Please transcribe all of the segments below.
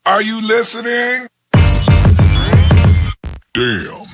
Are you listening? Damn.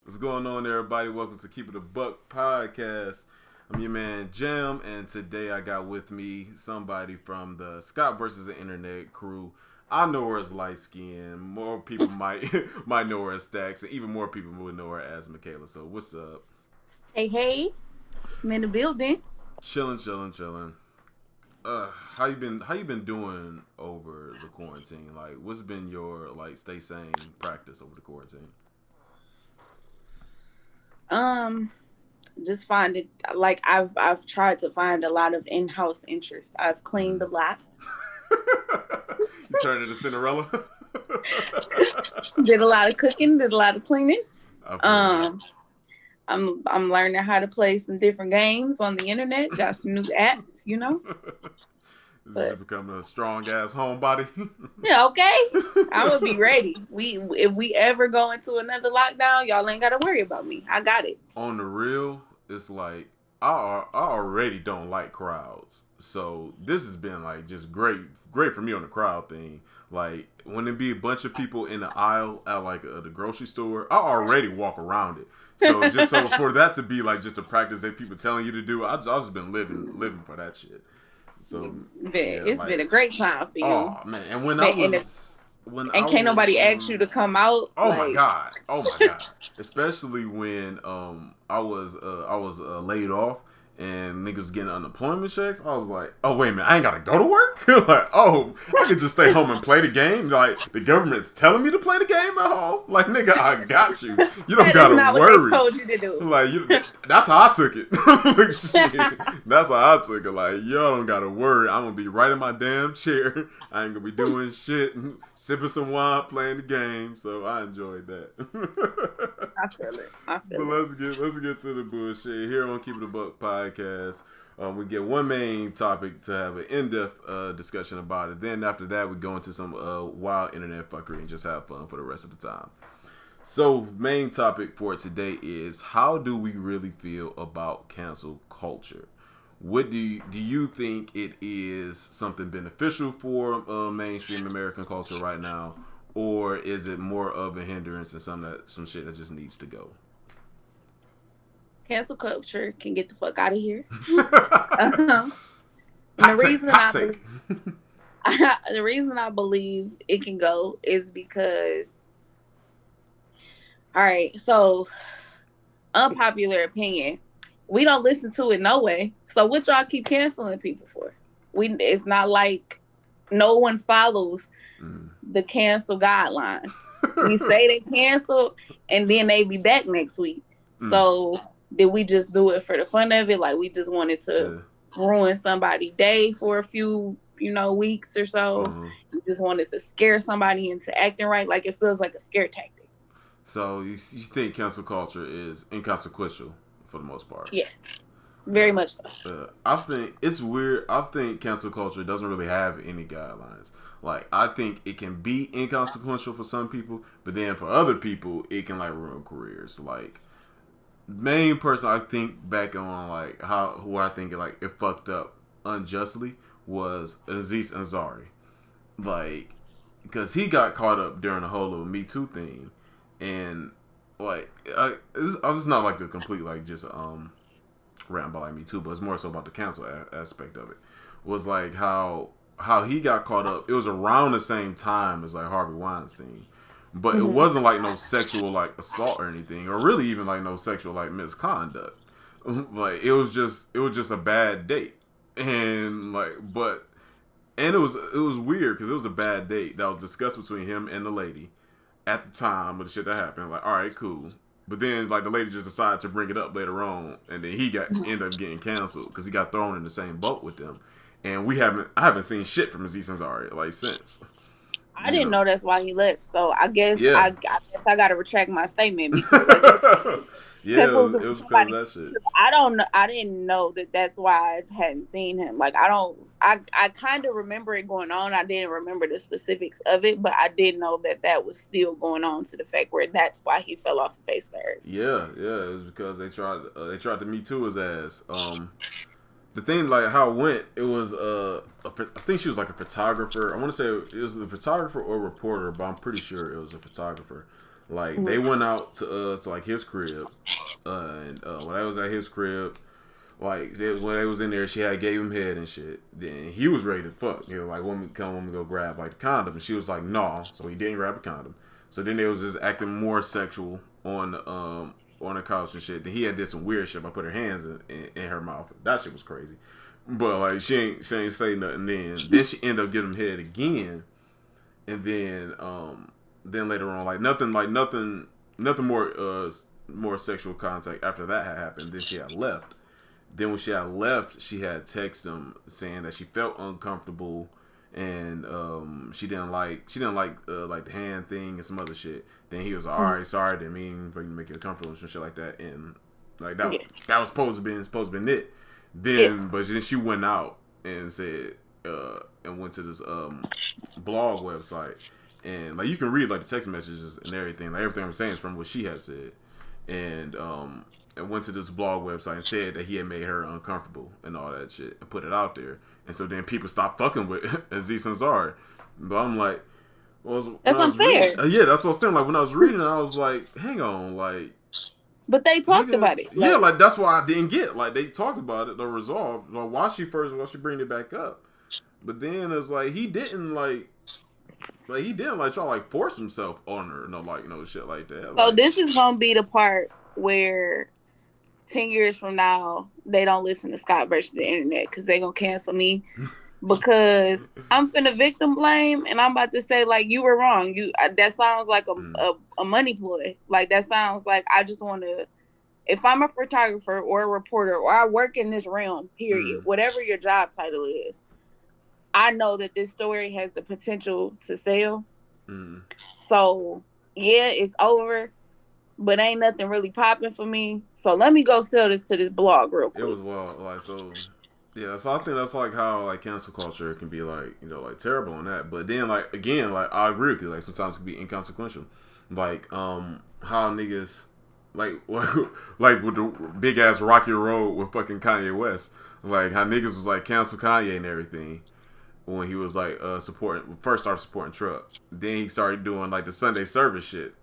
What's going on, everybody? Welcome to Keep It a Buck podcast. I'm your man Jamm, and today I got with me somebody from the Scott versus the Internet crew. I know her as light skin. More people might know her as Stacks, and even more people would know her as Micalah. So what's up? Hey, I'm in the building. Chilling. How you been doing over the quarantine? Like, what's been your stay sane practice over the quarantine? Just find it like I've tried to find a lot of in-house interest. I've cleaned a lot. You turned into Cinderella. Did a lot of cooking, did a lot of cleaning. I I'm learning how to play some different games on the internet. Got some new apps, Just becoming a strong ass homebody. Yeah, okay. I would be ready. If we ever go into another lockdown, y'all ain't gotta worry about me. I got it. On the real, it's like I already don't like crowds, so this has been like just great for me on the crowd thing. Like when it be a bunch of people in the aisle at the grocery store, I already walk around it. So just so for that to be like just a practice that people telling you to do, I just been living for that shit. So It's been a great time for you. Oh man, and can't nobody ask you to come out. Oh my god! Especially when I was laid off and niggas getting unemployment checks. I was like, oh wait a minute, I ain't gotta go to work. Like, oh, I could just stay home and play the game. Like the government's telling me to play the game at home. Like nigga, I got you. You don't gotta worry. What they told you to do. Like that's how I took it. Like, shit, that's how I took it. Like y'all don't gotta worry. I'm gonna be right in my damn chair. I ain't gonna be doing shit, sipping some wine, playing the game. So I enjoyed that. I feel it. But let's get to the bullshit here on Keep It a Buck podcast. We get one main topic to have an in-depth discussion about it. Then after that, we go into some wild internet fuckery and just have fun for the rest of the time. So main topic for today is how do we really feel about cancel culture? What do you think it is something beneficial for mainstream American culture right now, or is it more of a hindrance and some shit that just needs to go? Cancel culture can get the fuck out of here. The reason I believe it can go is because, all right, so unpopular opinion, we don't listen to it no way. So what y'all keep canceling people for? It's not like no one follows the cancel guidelines. We say they cancel and then they be back next week. So did we just do it for the fun of it? Like we just wanted to ruin somebody's day for a few, weeks or so. We just wanted to scare somebody into acting right. Like it feels like a scare tactic. So you think cancel culture is inconsequential for the most part? Yes. Very much so. I think it's weird. I think cancel culture doesn't really have any guidelines. Like, I think it can be inconsequential for some people, but then for other people, it can ruin careers. Like, main person I think back on who I think it fucked up unjustly was Aziz Ansari. Like, because he got caught up during the whole little Me Too thing, and I was not the complete just rant about Me Too, but it's more so about the cancel aspect of it. Was how he got caught up. It was around the same time as Harvey Weinstein, but it wasn't no sexual assault or anything, or really even no sexual misconduct. It was just a bad date, and it was weird because it was a bad date that was discussed between him and the lady at the time of the shit that happened. All right, cool. But then, the lady just decided to bring it up later on, and then he ended up getting canceled because he got thrown in the same boat with them. And I haven't seen shit from Aziz Ansari since. I didn't know that's why he left. So I guess Yeah. I got to retract my statement because I just Yeah, it was it was because of somebody. that shit. I don't know. I didn't know that that's why I hadn't seen him. Like I don't. I kind of remember it going on. I didn't remember the specifics of it, but I did know that that was still going on to the fact where that's why he fell off the face of the earth. Yeah, yeah, it was because they tried to Me Too his ass. The thing, like how it went, it was I think she was like a photographer. I want to say it was a photographer or a reporter, but I'm pretty sure it was a photographer. Like they went out to like his crib, and when I was at his crib, like when they was in there, she had gave him head and shit. Then he was ready to fuck. You know, like want me to go grab like the condom, and she was like no, so he didn't grab a condom. So then they was just acting more sexual on the couch and shit. Then he had did some weird shit by put her hands in her mouth. That shit was crazy. But like she ain't say nothing then. Then she ended up giving him head again, and then later on nothing more sexual contact after that had happened. Then she had left. Then when she had left, she had texted him saying that she felt uncomfortable and she didn't like the hand thing and some other shit. Then he was like, all right, sorry, didn't mean for you to make you uncomfortable and some shit like that. And like that was supposed to be it. Then but then she went out and said and went to this blog website, and like you can read like the text messages and everything. Like everything I'm saying is from what she had said. And went to this blog website and said that he had made her uncomfortable and all that shit and put it out there. And so then people stopped fucking with Aziz Ansari. But I'm like, that's unfair. Yeah, that's what I was thinking. Like when I was reading it, I was like, hang on, like. But they talked about it. Yeah, like that's why I didn't get. Like they talked about it, the resolve. Like why she bring it back up. But then it's like he didn't try to like force himself on her, no shit like that. So like, this is gonna be the part where 10 years from now they don't listen to Scott versus the internet because they gonna cancel me because I'm finna victim blame and I'm about to say like you were wrong. That sounds like a money ploy. Like that sounds like I just want to. If I'm a photographer or a reporter or I work in this realm, period, whatever your job title is, I know that this story has the potential to sell. So yeah, it's over, but ain't nothing really popping for me. So let me go sell this to this blog real quick. It was wild, like so. Yeah, so I think that's like how like cancel culture can be like like terrible on that. But then like again, like I agree with you. Like sometimes it can be inconsequential. Like how niggas like like with the big ass Rocky Road with fucking Kanye West. Like how niggas was like cancel Kanye and everything when he was like first started supporting Trump. Then he started doing like the Sunday service shit.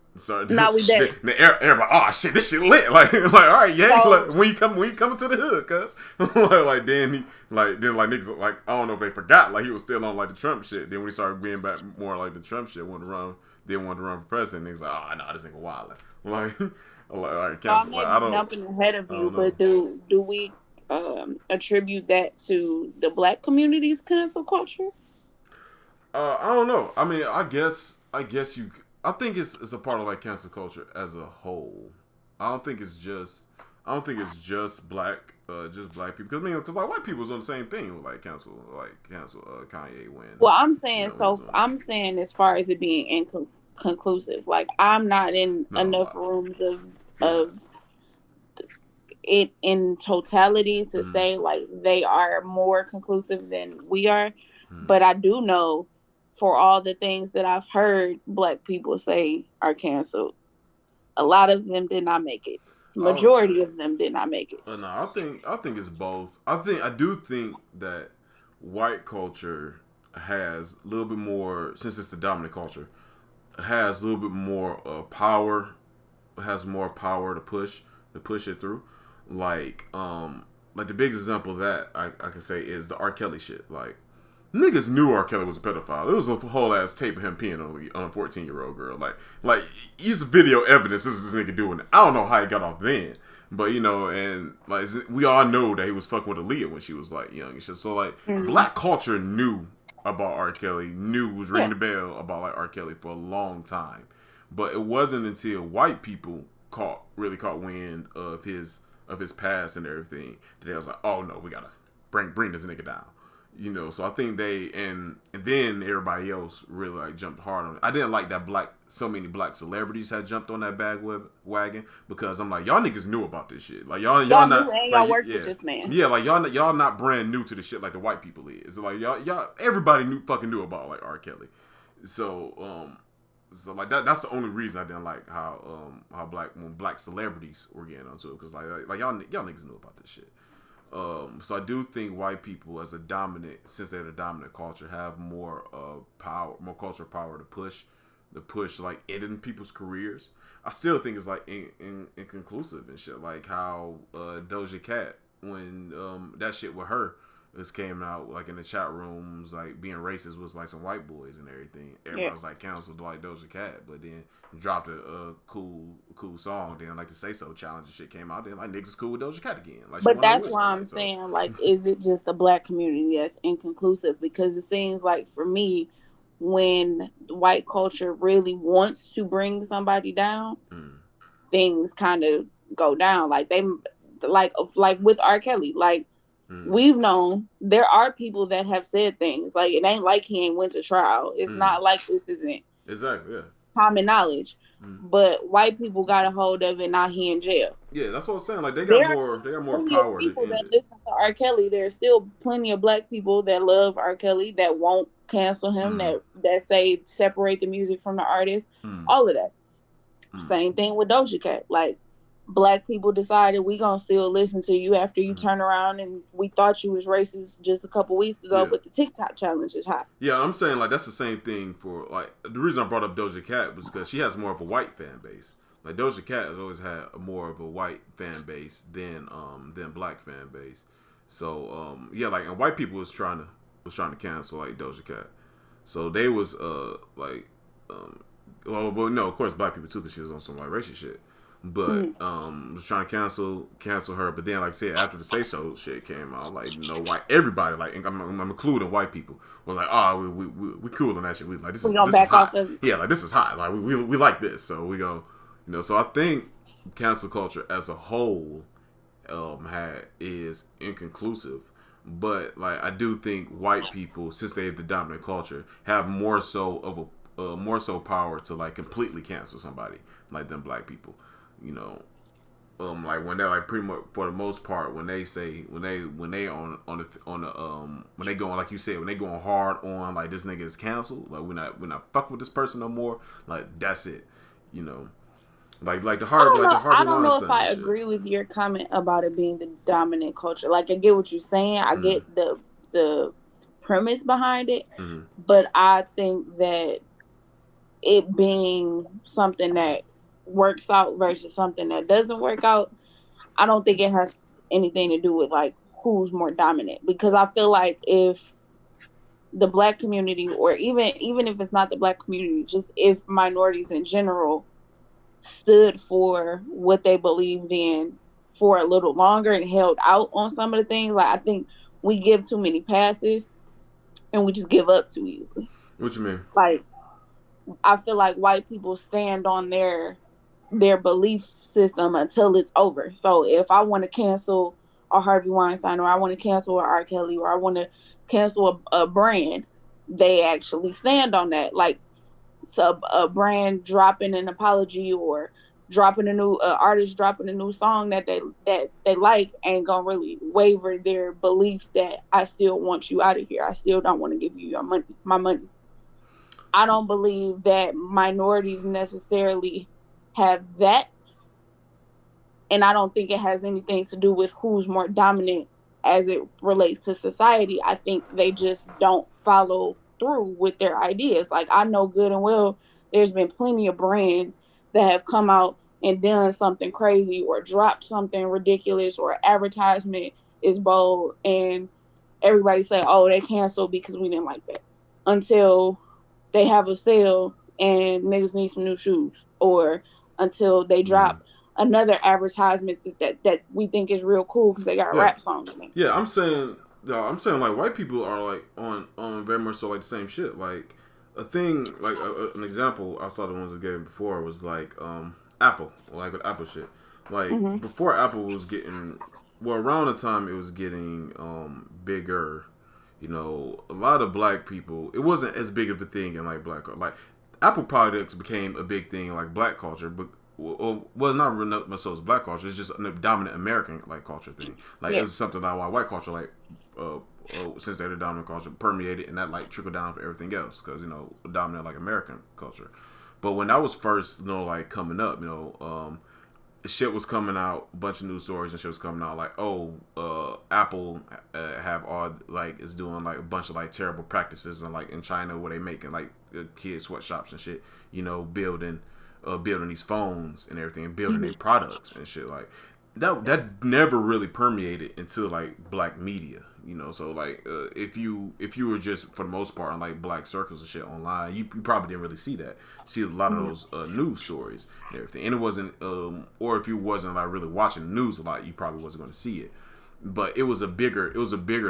Now we dead. Everybody, oh shit, this shit lit. Like all right, yeah. So, like when you coming to the hood, cuz like then niggas like I don't know if they forgot like he was still on like the Trump shit. Then when he started being back more like the Trump shit, wanted to run for president. Niggas like, oh no, this nigga wild. Like cancel. So I'm jumping ahead of you, but do we attribute that to the black community's cancel culture? I don't know. I mean, I guess you. I think it's a part of like cancel culture as a whole. I don't think it's just black people. Because like white people was on the same thing with like cancel Kanye when. Well, I'm saying I'm saying as far as it being inconclusive. Like I'm not in enough rooms of it in totality to say like they are more conclusive than we are, but I do know. For all the things that I've heard black people say are canceled, a lot of them did not make it. Majority of them did not make it. No, I think it's both. I do think that white culture has a little bit more, since it's the dominant culture, has a little bit more power. Has more power to push it through. Like the biggest example of that I can say is the R. Kelly shit. Like. Niggas knew R. Kelly was a pedophile. There was a whole ass tape of him peeing on a 14-year-old girl. Like use video evidence. This is this nigga doing it. I don't know how he got off then, but and like we all know that he was fucking with Aaliyah when she was like young and shit. So like black culture knew about R. Kelly, was ringing the bell about like R. Kelly for a long time, but it wasn't until white people really caught wind of his past and everything that they was like, oh no, we gotta bring this nigga down. You know, so I think and then everybody else really like jumped hard on it. I didn't like that so many black celebrities had jumped on that wagon because I'm like, y'all niggas knew about this shit. Like y'all Y'all not knew and like y'all worked with this man. Yeah, like y'all not brand new to the shit like the white people is. Like y'all everybody knew about like R. Kelly. So so like that's the only reason I didn't like how black celebrities were getting onto it, because like y'all niggas knew about this shit. So I do think white people, since they're the dominant culture, have more power, more cultural power to push like it in people's careers. I still think it's like inconclusive and shit. Like how Doja Cat, when that shit with her came out, like in the chat rooms, like being racist was like some white boys and everything. Everybody was like canceled like Doja Cat, but then dropped a cool song. Then like the Say So challenge and shit came out. Then like niggas cool with Doja Cat again. Like, but that's why I'm saying, like, is it just the black community that's inconclusive? Because it seems like for me, when white culture really wants to bring somebody down, things kind of go down. Like like with R. Kelly, like. We've known there are people that have said things like it ain't like he ain't went to trial. It's not like this isn't exactly common knowledge, but white people got a hold of it. Now he in jail. Yeah, that's what I'm saying. Like they got more power. People that listen to R. Kelly, there's still plenty of black people that love R. Kelly that won't cancel him. That say separate the music from the artist. All of that. Same thing with Doja Cat. Like. Black people decided we gonna still listen to you after you turn around and we thought you was racist just a couple weeks ago, but the TikTok challenge is hot. Yeah, I'm saying like that's the same thing for like the reason I brought up Doja Cat was because she has more of a white fan base. Like Doja Cat has always had more of a white fan base than black fan base. So yeah, like and white people was trying to cancel like Doja Cat. So they was well no, of course black people too, because she was on some like racist shit. But was trying to cancel her, but then like I said, after the Say So shit came out, like white everybody, like I'm including white people, was like, oh we cool on that shit. We like this is hot. Yeah, like this is hot. Like we like this, so we go, you know. So I think cancel culture as a whole is inconclusive, but like I do think white people, since they're the dominant culture, have more so power to like completely cancel somebody like than black people. You know, like when they're like pretty much for the most part when they on when they going like you said, when they going hard on like this nigga is canceled, like we're not fucking with this person no more, like that's it. You know, like the Harvey I don't know if I agree with your comment about it being the dominant culture. Like I get what you're saying, I get the premise behind it, but I think that it being something that works out versus something that doesn't work out, I don't think it has anything to do with like who's more dominant, because I feel like if the black community, or even if it's not the black community, just if minorities in general stood for what they believed in for a little longer and held out on some of the things, like I think we give too many passes and we just give up too easily. What you mean? Like I feel like white people stand on their belief system until it's over. So if I want to cancel a Harvey Weinstein, or I want to cancel a R. Kelly, or I want to cancel a brand, they actually stand on that. Like so a brand dropping an apology or dropping a new artist dropping a new song that they like ain't gonna really waver their belief that I still want you out of here. I still don't want to give you my money. I don't believe that minorities necessarily have that. And I don't think it has anything to do with who's more dominant as it relates to society. I think they just don't follow through with their ideas. Like I know good and well there's been plenty of brands that have come out and done something crazy or dropped something ridiculous, or advertisement is bold and everybody say, oh, they canceled because we didn't like that, until they have a sale and niggas need some new shoes, or until they drop another advertisement that we think is real cool because they got a rap song in it. Yeah, I'm saying like white people are like on very much so like the same shit. Like a thing, like an example I saw the ones I gave before was like Apple, like with Apple shit. Like before Apple was getting, well, around the time it was getting bigger, you know, a lot of black people, it wasn't as big of a thing in like black, like Apple products became a big thing in like black culture, but well, not really so as black culture. It's just a dominant American like culture thing. Like it's something that why white culture like since they're the dominant culture permeated and that like trickled down for everything else because you know dominant like American culture. But when that was first, you know, like coming up, you know, shit was coming out, a bunch of news stories and shit was coming out like, Apple have all like is doing like a bunch of like terrible practices and like in China where they making like kids sweatshops and shit, you know, building these phones and everything, and building their products and shit like that. That never really permeated into like black media, you know. So like, if you were just for the most part on like black circles and shit online, you probably didn't really see a lot of those news stories and everything. And it wasn't, or if you wasn't like really watching the news a lot, you probably wasn't going to see it. But it was a bigger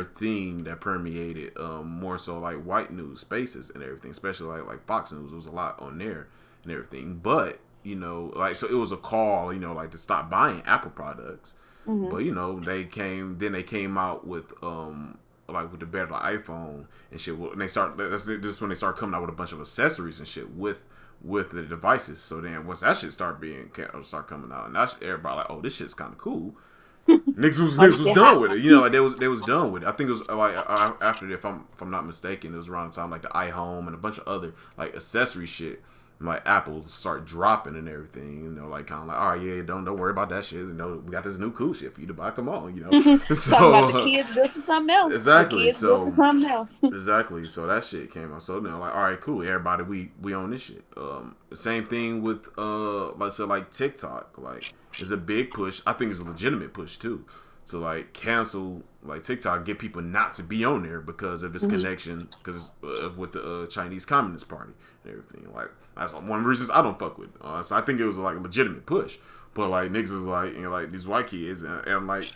thing that permeated more so like white news spaces and everything, especially like Fox News. There was a lot on there and everything. But you know, like so it was a call, you know, like to stop buying Apple products. Mm-hmm. But you know, they came out with like with the better iPhone and shit. And they start this when they start coming out with a bunch of accessories and shit with the devices. So then once that shit start coming out, and that's everybody like, oh, this shit's kind of cool. Niggas was done with it, you know, like they was done with it. I think it was like after, if I'm not mistaken, it was around the time like the iHome and a bunch of other like accessory shit, like Apple start dropping and everything, you know, like kind of like, all right, yeah, don't worry about that shit, you know, we got this new cool shit for you to buy, come on, you know. So about the kids built to something else. Exactly. Exactly. So that shit came out. So now like, all right, cool, everybody, we own this shit. Same thing with let's say like TikTok, like. It's a big push. I think it's a legitimate push too, to like cancel like TikTok, get people not to be on there because of its connection, because with the Chinese Communist Party and everything. Like that's one of the reasons I don't fuck with. So I think it was like a legitimate push, but like niggas is like, you know, like these white kids and like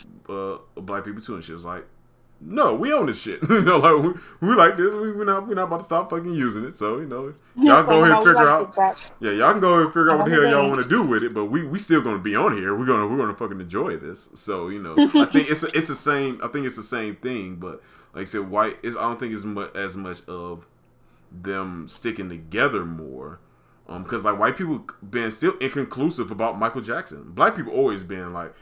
black people too and shit is like, no, we own this shit. You know, like we like this. We're not about to stop fucking using it. So you know, y'all go ahead and figure out. Yeah, y'all can go ahead and figure out what the hell y'all want to do with it. But we still gonna be on here. We're gonna fucking enjoy this. So you know, I think it's the same. I think it's the same thing. But like I said, I don't think it's as much of them sticking together more. Because like white people been still inconclusive about Michael Jackson. Black people always been like,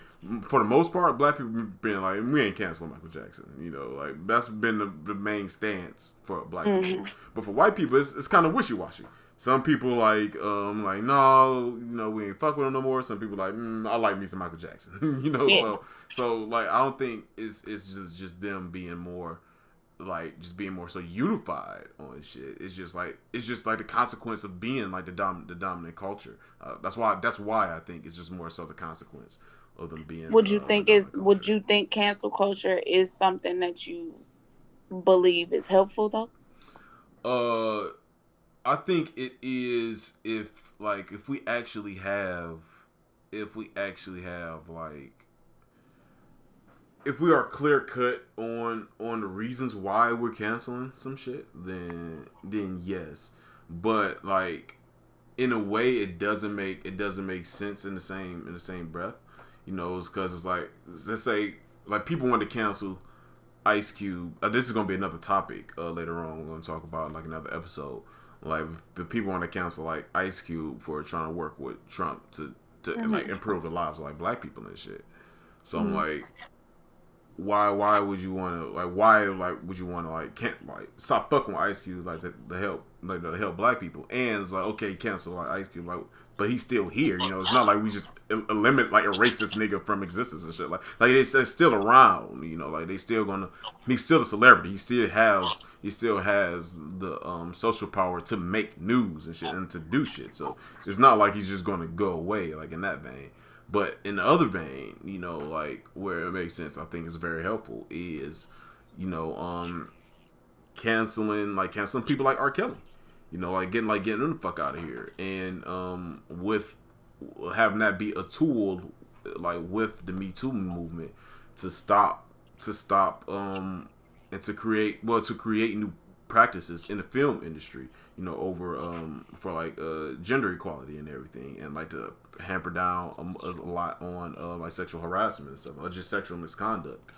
for the most part, black people been like, we ain't canceling Michael Jackson. You know, like that's been the main stance for black people. But for white people, it's kind of wishy-washy. Some people like no, you know, we ain't fuck with him no more. Some people like, I like me some Michael Jackson. You know, yeah. So like I don't think it's just them being more. Like just being more so unified on shit. It's just like the consequence of being like the dominant culture. That's why I think it's just more so the consequence of them being. Would you think cancel culture is something that you believe is helpful though? I think it is if we actually have like. If we are clear cut on the reasons why we're canceling some shit, then yes. But like in a way, it doesn't make sense in the same breath. You know, it's because it's like, let's say like people want to cancel Ice Cube. This is gonna be another topic later on. We're gonna talk about like another episode. Like the people want to cancel like Ice Cube for trying to work with Trump to like improve the lives of like black people and shit. So I'm like. Why would you want to can't like stop fucking with Ice Cube like to help black people, and it's like, okay, cancel like Ice Cube, like, but he's still here, you know. It's not like we just eliminate like erase this nigga from existence and shit, like it's still around, you know, like he's still the celebrity, he still has the social power to make news and shit and to do shit, so it's not like he's just gonna go away like in that vein. But in the other vein, you know, like where it makes sense, I think is very helpful is, you know, canceling people like R. Kelly, you know, like getting them the fuck out of here, and with having that be a tool, like with the Me Too movement to stop and to create new practices in the film industry, you know, over for like gender equality and everything, and like to hamper down a lot on like sexual harassment and stuff, or just sexual misconduct,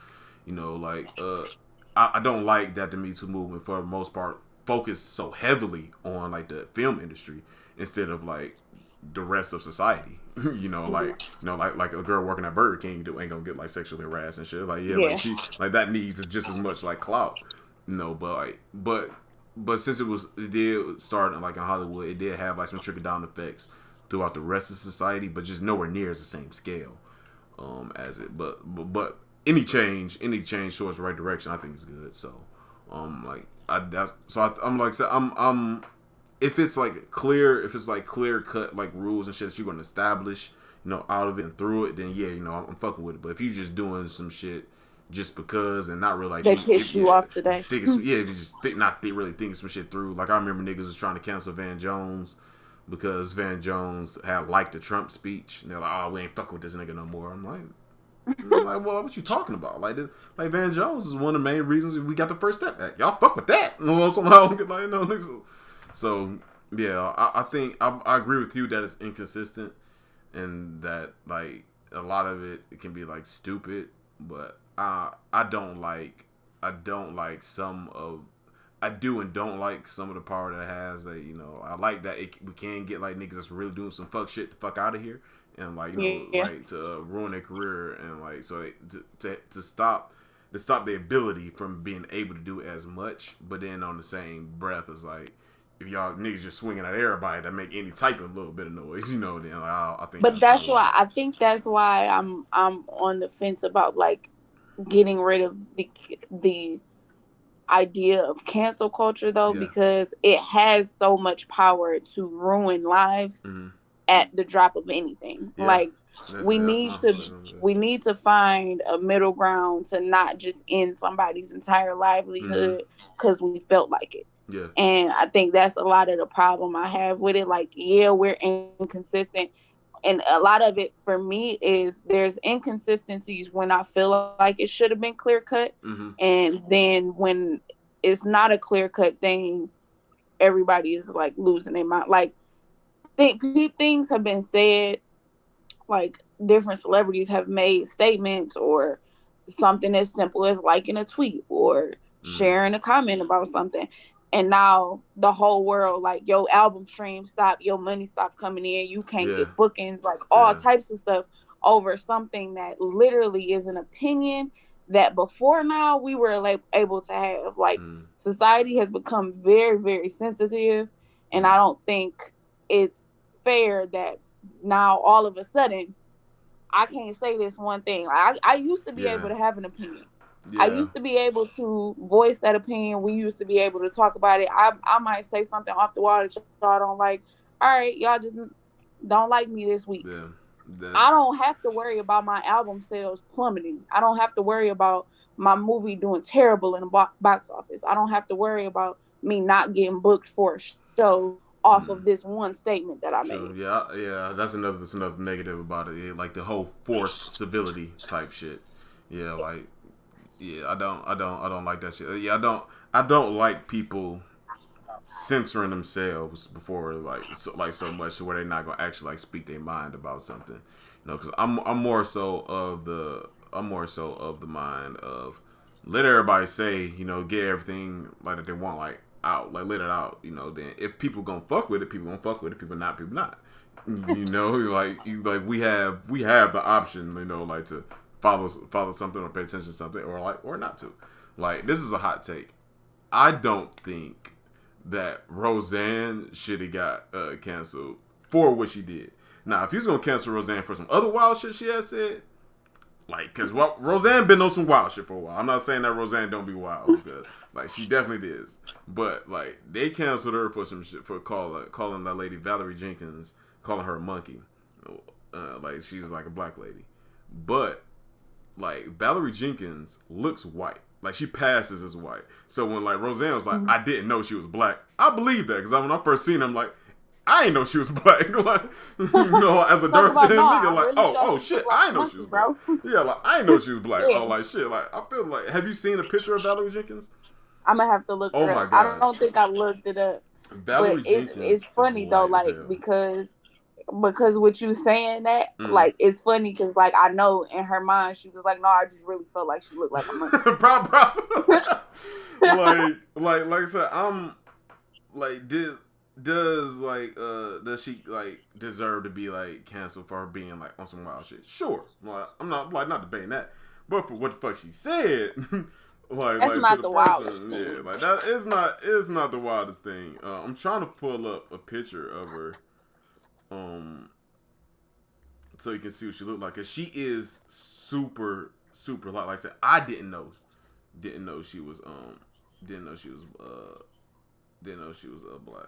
you know, like I don't like that the Me Too movement, for the most part, focused so heavily on like the film industry instead of like the rest of society. Like a girl working at Burger King ain't gonna get like sexually harassed and shit. Like like she like that needs is just as much like clout. But since it did start like in Hollywood, it did have like some trickle down effects throughout the rest of society, but just nowhere near as the same scale as it. But any change towards the right direction, I think is good. So I'm if it's like clear cut like rules and shit that you're gonna establish, out of it and through it, then I'm fucking with it. But if you're just doing some shit just because and not really like they pissed you off today, if you just really thinking some shit through. Like I remember niggas was trying to cancel Van Jones because Van Jones had liked the Trump speech, and they're like, "Oh, we ain't fucking with this nigga no more." I'm like, well, what you talking about? Like Van Jones is one of the main reasons we got the First Step Act. Y'all fuck with that. Somehow, so yeah, I think I agree with you that it's inconsistent and that like a lot of it can be like stupid, but I don't like some of. I do and don't like some of the power that it has. That I like that we can get like niggas that's really doing some fuck shit the fuck out of here, and like like to ruin their career, and like so to stop the ability from being able to do as much. But then on the same breath, it's like if y'all niggas just swinging at everybody that make any type of little bit of noise, then like, I think. But that's why I think that's why I'm on the fence about like getting rid of the idea of cancel culture though, because it has so much power to ruin lives at the drop of anything. Like we need to find a middle ground to not just end somebody's entire livelihood because we felt like it. Yeah. And I think that's a lot of the problem I have with it. Like, we're inconsistent. And a lot of it for me is there's inconsistencies when I feel like it should have been clear cut. And then when it's not a clear cut thing, everybody is like losing their mind. Like things have been said, like different celebrities have made statements or something as simple as liking a tweet or sharing a comment about something. And now the whole world, like, your album stream stop, your money stop coming in, you can't get bookings, like all types of stuff over something that literally is an opinion that before now we were like able to have. Like society has become very, very sensitive, and I don't think it's fair that now all of a sudden I can't say this one thing. I used to be able to have an opinion. I used to be able to voice that opinion. We used to be able to talk about it. I might say something off the wall that y'all don't like. All right, y'all just don't like me this week. I don't have to worry about my album sales plummeting. I don't have to worry about my movie doing terrible in the box office. I don't have to worry about me not getting booked for a show off of this one statement that I made. Yeah, that's another negative about it. Yeah, like the whole forced civility type shit. Yeah, like. Yeah, I don't like that shit. Yeah, I don't like people censoring themselves before so much to where they're not gonna actually like speak their mind about something. Because I'm more so of the mind of let everybody say, get everything like that they want like out, like let it out. Then if people gonna fuck with it, people gonna fuck with it. People not. Like we have the option, like to follow something or pay attention to something or not to. Like, this is a hot take. I don't think that Roseanne should have got canceled for what she did. Now, if you was gonna cancel Roseanne for some other wild shit she has said, like, cause Roseanne been on some wild shit for a while. I'm not saying that Roseanne don't be wild, because like she definitely is. But like they canceled her for some shit for calling that lady Valerie Jenkins, calling her a monkey, like she's like a black lady, but. Like, Valerie Jenkins looks white. Like, she passes as white. So when, like, Roseanne was like, I didn't know she was black, I believe that. Because when I first seen her, I'm like, I ain't know she was black. Like, as a dark-skinned nigga, like, really shit, I ain't know she was black. Yeah, like, I ain't know she was black. Oh, like, shit. Like, I feel like, have you seen a picture of Valerie Jenkins? I'm going to have to look it up. My God. I don't think I looked it up. Valerie Jenkins it's funny, though, like, because with you saying that, like, it's funny because, like, I know in her mind she was like, no, I just really felt like she looked like a monkey. Bro. like I said, I'm like does she like deserve to be like canceled for her being like on some wild shit? Sure, like I'm not debating that, but for what the fuck she said, That's to not the the wildest person, thing. yeah, like that is not the wildest thing. I'm trying to pull up a picture of her, um, so you can see what she looked like, cause she is super like I said, I didn't know she was didn't know she was black.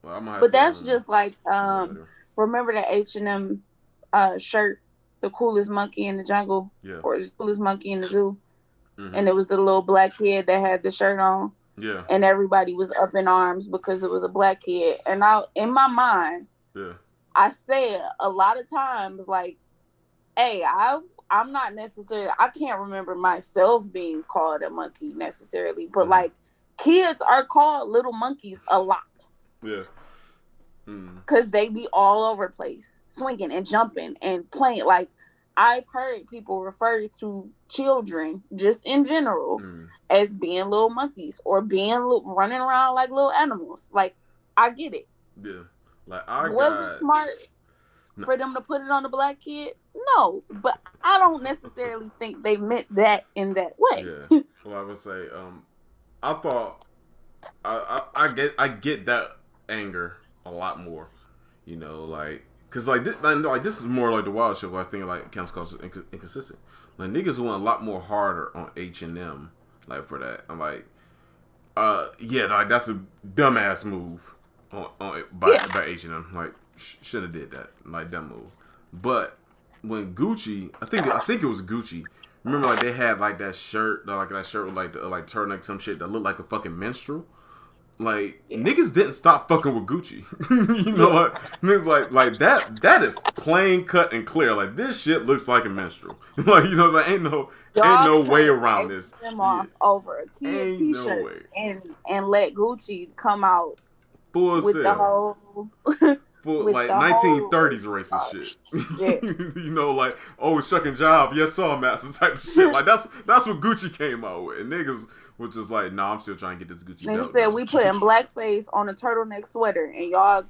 Well, I'm gonna have But to that's just like later. remember the H&M shirt, the coolest monkey in the jungle, Yeah. or the coolest monkey in the zoo, Mm-hmm. and it was the little black kid that had the shirt on, Yeah. and everybody was up in arms because it was a black kid. And I, in my mind, Yeah. I said a lot of times like, hey, I'm not necessarily, I can't remember myself being called a monkey necessarily, but Mm-hmm. like kids are called little monkeys a lot. Yeah. Mm. Because they be all over the place, swinging and jumping and playing. Like, I've heard people refer to children just in general as being little monkeys or being running around like little animals. Like, I get it. Yeah. Like I Was it got smart for them to put it on the black kid? No, but I don't necessarily think they meant that in that way. yeah. Well, I would say I thought I get that anger a lot more. You know, like because this is more like the wild shit. I was thinking like cancel culture inconsistent. Like niggas went a lot more harder on H&M like for that. I'm like, yeah, like that's a dumbass move by H&M. Like should have did that. Like dumb move. But when Gucci, I think it was Gucci. Remember, like they had like that shirt, with like the like turtleneck some shit that looked like a fucking minstrel. Like niggas didn't stop fucking with Gucci. You know what? Niggas like that is plain cut and clear. Like this shit looks like a minstrel. Like you know, there ain't no way around this. Them off over a kid Ain't T-shirt no way. and let Gucci come out Full with sale. the whole Full with like the 1930s whole, racist shit. Yeah. You know, like shucking job, yes sir, master type of shit. Like that's what Gucci came out with, and niggas was just like, nah, I'm still trying to get this Gucci belt. They said we putting blackface on a turtleneck sweater, and y'all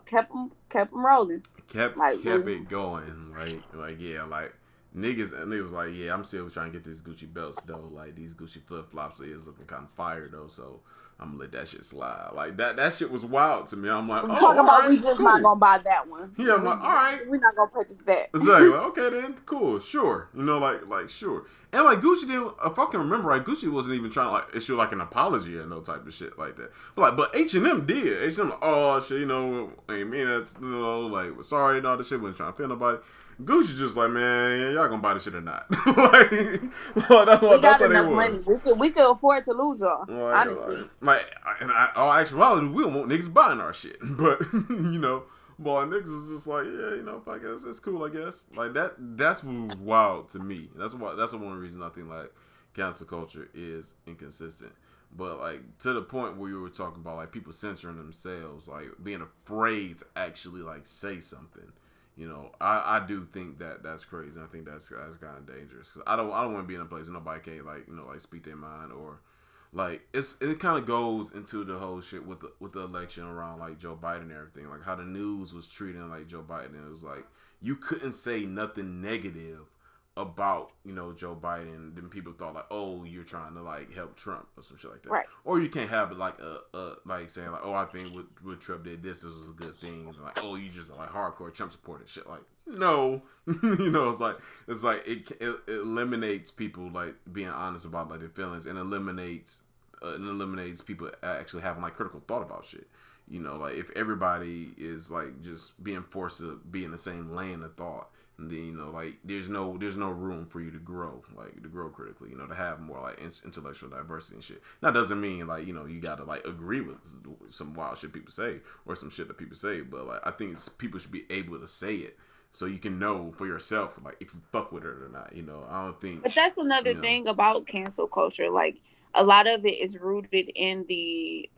kept them rolling. Kept it going. Like yeah, like niggas like, yeah, I'm still trying to get these Gucci belts though. Like these Gucci flip flops is looking kind of fire though, so I'm gonna let that shit slide. Like that shit was wild to me. I'm like, talking about we just not gonna buy that one. Yeah, I'm like, all right, we're not gonna purchase that. Exactly. Like, okay, then cool, sure. You know, like sure. And like Gucci didn't. If I can remember right, Gucci wasn't even trying to like issue like an apology or no type of shit like that. But H&M did. H&M, like, oh shit, you know, I mean that's like sorry and all this shit. Wasn't trying to offend nobody. Gucci just like, man, y'all gonna buy this shit or not? Like, that's how they was. Money. We could afford to lose y'all. Honestly, in all actuality, we don't want niggas buying our shit, but you know. Boy, niggas is just like, yeah, you know, I guess it's cool, I guess. Like that's what was wild to me. That's one reason I think like cancel culture is inconsistent. But like to the point where you were talking about like people censoring themselves, like being afraid to actually like say something. You know, I do think that's crazy. I think that's kind of dangerous because I don't want to be in a place where nobody can like like speak their mind or. Like it kind of goes into the whole shit with the election around like Joe Biden and everything, like how the news was treating like Joe Biden. It was like you couldn't say nothing negative about Joe Biden. Then people thought like, oh, you're trying to like help Trump or some shit like that, right? Or you can't have it like like saying like, oh, I think what Trump did this was a good thing, and like, oh, you just like hardcore Trump supporter shit. Like no, it's like it eliminates people like being honest about like their feelings and eliminates people actually having like critical thought about shit. Like if everybody is like just being forced to be in the same lane of thought, then like there's no room for you to grow critically. To have more like intellectual diversity and shit. That doesn't mean like you gotta like agree with some wild shit people say or some shit that people say, but like I think people should be able to say it. So you can know for yourself, like if you fuck with it or not. I don't think. But that's another thing about cancel culture. Like a lot of it is rooted in the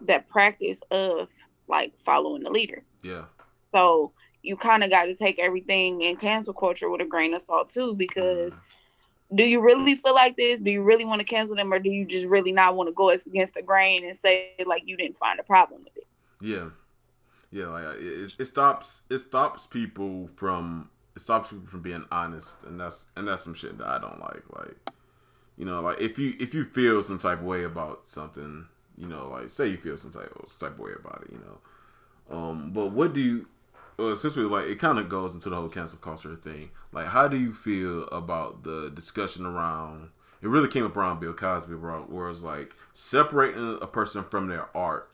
that practice of like following the leader. Yeah. So you kind of got to take everything in cancel culture with a grain of salt too, because do you really feel like this? Do you really want to cancel them, or do you just really not want to go against the grain and say like you didn't find a problem with it? Yeah, yeah. Like it stops people from being honest, and that's some shit that I don't like. Like, you know, like if you feel some type of way about something, you know, like say you feel some type of way about it, you know. But what do you? Since we like, it kind of goes into the whole cancel culture thing. Like, how do you feel about the discussion around? It really came up around Bill Cosby, where it's like separating a person from their art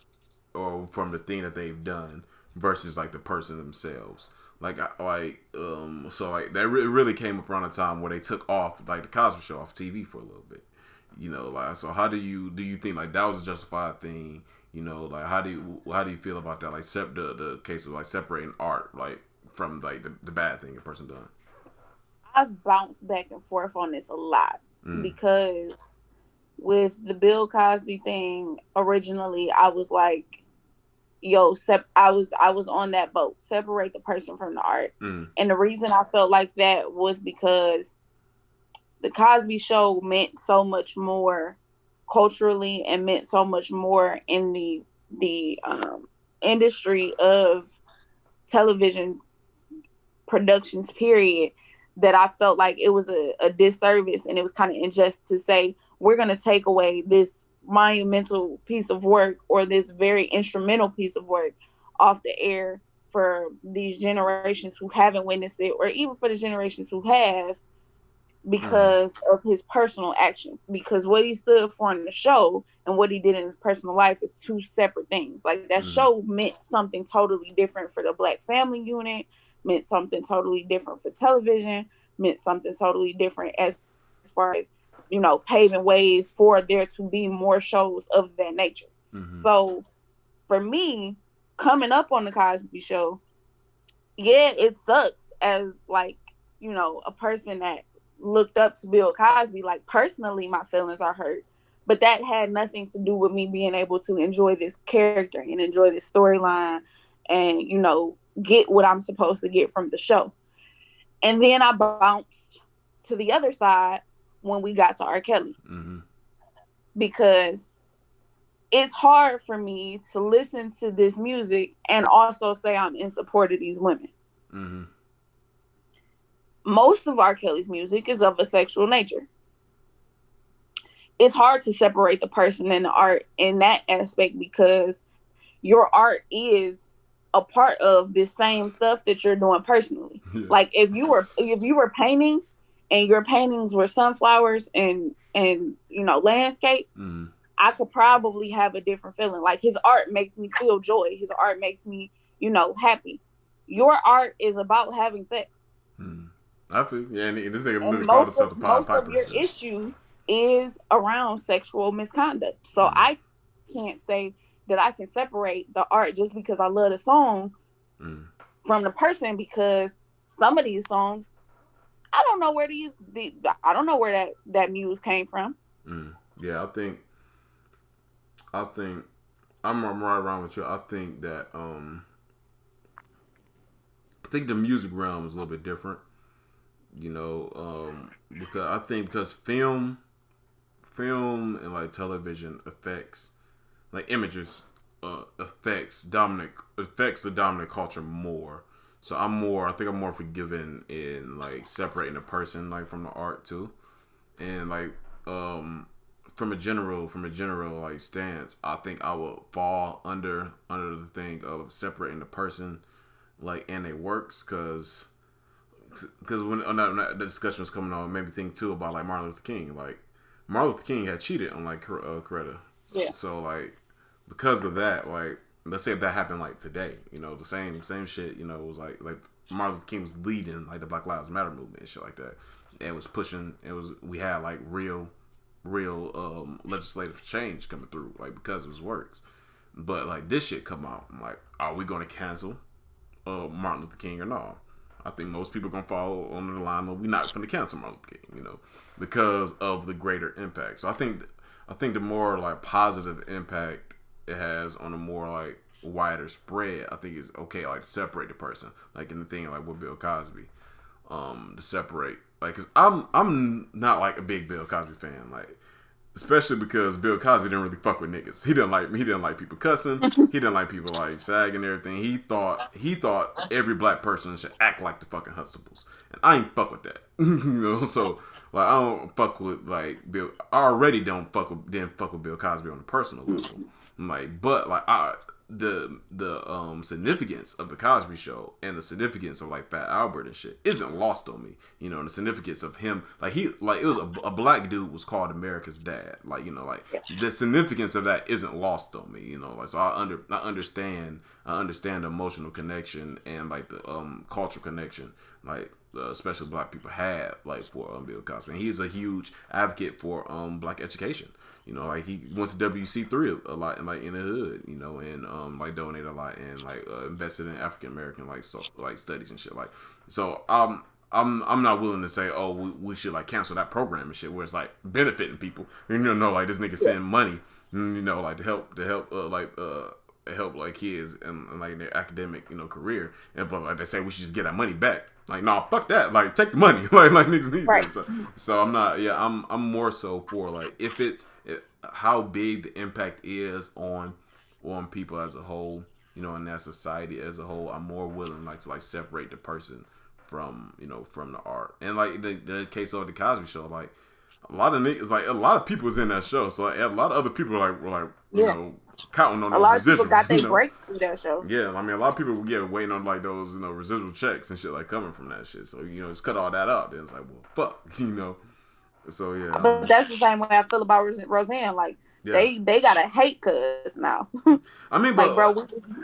or from the thing that they've done versus like the person themselves. So like that really came up around a time where they took off like the Cosby Show off TV for a little bit. You know, like, so how do you think like that was a justified thing? You know, like how do you feel about that? Like the case of like separating art like from like the bad thing a person done. I've bounced back and forth on this a lot because with the Bill Cosby thing, originally I was like, yo, I was on that boat. Separate the person from the art. And the reason I felt like that was because the Cosby Show meant so much more culturally and meant so much more in the industry of television productions, period, that I felt like it was a disservice, and it was kind of unjust to say we're going to take away this monumental piece of work or this very instrumental piece of work off the air for these generations who haven't witnessed it, or even for the generations who have, because of his personal actions. Because what he stood for in the show and what he did in his personal life is two separate things. Like, that show meant something totally different for the Black family unit, meant something totally different for television, meant something totally different as far as, you know, paving ways for there to be more shows of that nature. So for me, coming up on the Cosby Show, yeah, it sucks as, like, you know, a person that looked up to Bill Cosby. Like, personally, my feelings are hurt, but that had nothing to do with me being able to enjoy this character and enjoy this storyline and, you know, get what I'm supposed to get from the show. And then I bounced to the other side when we got to R. Kelly. Because it's hard for me to listen to this music and also say I'm in support of these women. Most of R. Kelly's music is of a sexual nature. It's hard to separate the person and the art in that aspect, because your art is a part of this same stuff that you're doing personally. Like, if you were painting and your paintings were sunflowers and you know, landscapes, I could probably have a different feeling. Like, his art makes me feel joy. His art makes me, you know, happy. Your art is about having sex. I feel, yeah, and this nigga literally called himself the Pied Piper. Most of your issue is around sexual misconduct. So I can't say that I can separate the art just because I love the song from the person, because some of these songs, I don't know where I don't know where that muse came from. Yeah, I think I'm right around with you. I think that I think the music realm is a little bit different. You know, because film and like television affects, like, images affects the dominant culture more. So I think I'm more forgiving in like separating the person like from the art too, and like from a general like stance, I think I would fall under the thing of separating the person like and their works, because when the discussion was coming on, it made me think too about like Martin Luther King. Like, Martin Luther King had cheated on like Coretta. Yeah. So like, because of that, like, let's say if that happened like today, you know, the same shit, you know, it was like Martin Luther King was leading like the Black Lives Matter movement and shit like that, and was pushing. We had like real legislative change coming through, like, because of his works. But like, this shit come out, I'm like, are we going to cancel Martin Luther King or no? I think most people are going to fall under the line of, we're not going to cancel Martin Luther King, you know, because of the greater impact. So I think the more like positive impact it has on a more like wider spread, I think it's okay, like, to separate the person, like in the thing like with Bill Cosby. to separate. Like, cause I'm not like a big Bill Cosby fan. Like, especially because Bill Cosby didn't really fuck with niggas. He didn't like people cussing. He didn't like people like sagging and everything. He thought every black person should act like the fucking Huxtables, and I ain't fuck with that. So like I don't fuck with like Bill. I already didn't fuck with Bill Cosby on a personal level. Like, but like the significance of the Cosby Show and the significance of like Fat Albert and shit isn't lost on me. You know, and the significance of him, like it was a black dude was called America's dad. Like, you know, like the significance of that isn't lost on me. You know, like so I understand the emotional connection and like the cultural connection, like especially black people have like for Bill Cosby. And he's a huge advocate for black education. You know, like he went to WC3 a lot, and like in the hood, you know, and like donated a lot and like invested in African American like studies and shit. Like, so I'm not willing to say, oh, we should like cancel that program and shit, where it's like benefiting people. You know, like this nigga sending money, you know, like to help like kids and like their academic, you know, career, and but like they say we should just get that money back. Like, nah, fuck that. Like, take the money. like niggas need it. So I'm not. Yeah, I'm more so for like if how big the impact is on people as a whole, you know, and that society as a whole. I'm more willing like to like separate the person from, you know, from the art. And like the case of the Cosby Show, like a lot of niggas, like a lot of people was in that show. So like, a lot of other people were like you know, counting on those residuals. A lot of people got their break through that show. Yeah, I mean, a lot of people waiting on like those, you know, residual checks and shit like coming from that shit. So, you know, just cut all that out. Then it's like, well, fuck, you know. So yeah. But that's the same way I feel about Roseanne. Like they got a hate cuz now. I mean, like, bro,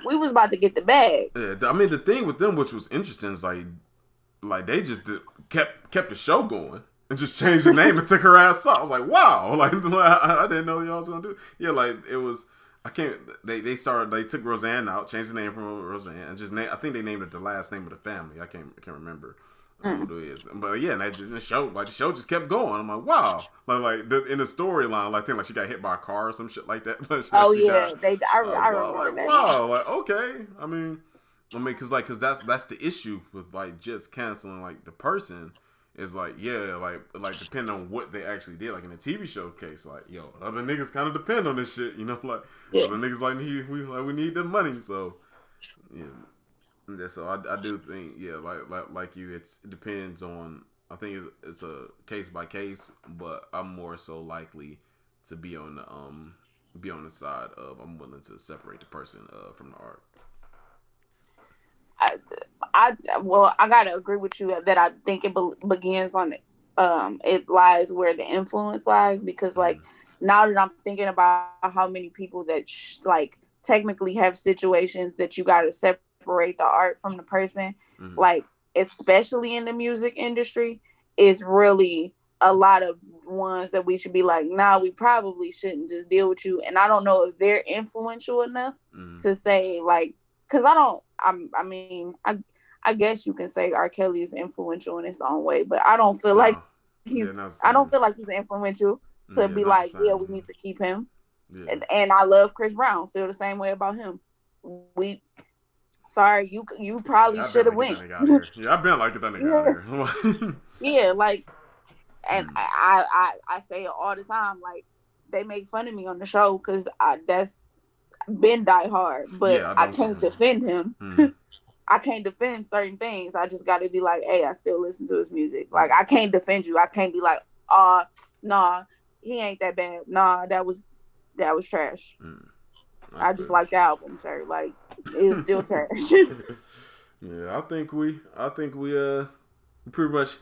we was about to get the bag. Yeah, I mean, the thing with them, which was interesting, is like they just kept the show going. And just changed the name and took her ass off. I was like, wow. Like, I didn't know y'all was going to do it. Yeah, like, it was, I can't, they took Roseanne out, changed the name from Roseanne, and just, I think they named it the last name of the family. I can't remember what it is. But yeah, and the show just kept going. I'm like, wow. Like in the storyline, like, I think like she got hit by a car or some shit like that. Oh, yeah. I remember like, that. Wow. Like, okay. I mean, cause that's the issue with like just canceling like the person. Is like, yeah, like depending on what they actually did, like in a TV show case, like, yo, other niggas kind of depend on this shit, you know, like other niggas like we need the money, so yeah, so I do think, yeah, like you, it depends on, I think it's a case by case, but I'm more so likely to be on the side of I'm willing to separate the person from the art. I gotta agree with you that I think it begins on it lies where the influence lies, because like now that I'm thinking about how many people that like technically have situations that you gotta separate the art from the person, like especially in the music industry, is really a lot of ones that we should be like, nah, we probably shouldn't just deal with you. And I don't know if they're influential enough to say like, because I guess you can say R. Kelly is influential in his own way, but I don't feel like he's influential to be like, yeah, we need to keep him. Yeah. And I love Chris Brown. Feel the same way about him. You probably should have went. Yeah, I've been like that nigga out here. Yeah, like, and I say it all the time. Like, they make fun of me on the show because that's been Die Hard, but I can't defend him. I can't defend certain things. I just got to be like, hey, I still listen to his music. Like, I can't defend you. I can't be like, nah, he ain't that bad. Nah, that was trash. I just like the album, sir. Like, it's still trash. Yeah, I think we pretty much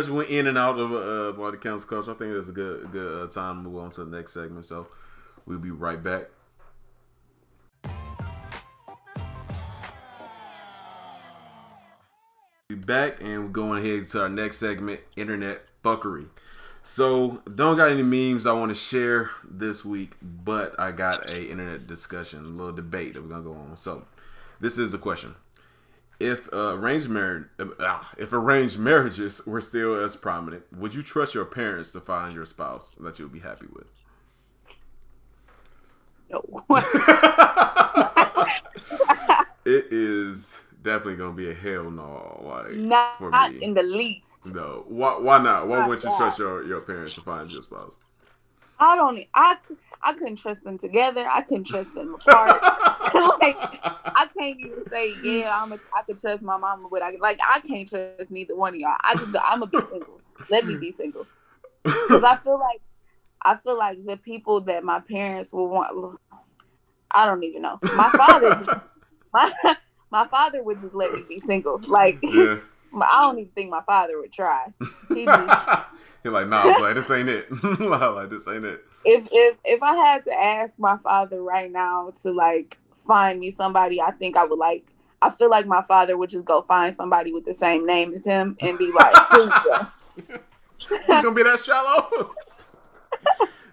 went in and out of like the cancel culture. I think it's a good time to move on to the next segment. So we'll be right back. We're back and we're going ahead to our next segment, internet fuckery. So don't got any memes I want to share this week, but I got a internet discussion, a little debate that we're gonna go on. So this is the question: if arranged marriages were still as prominent, would you trust your parents to find your spouse that you'll be happy with? No. It is definitely gonna be a hell no. Like Not for me, in the least. no. Why not? Why My wouldn't you God. trust your parents to find your spouse? I couldn't trust them together. I couldn't trust them apart. Like I can't even say, yeah, I could trust my mama, but I can't trust neither one of y'all. I'm gonna be single. Let me be single. Because I feel like the people that my parents will want, I don't even know. My my father would just let me be single. Like Yeah. I don't even think my father would try. He just You're like, nah, but this ain't it. Like this ain't it. if I had to ask my father right now to like find me somebody, I think I would like. I feel like my father would just go find somebody with the same name as him and be like, "Here you go." He's gonna be that shallow.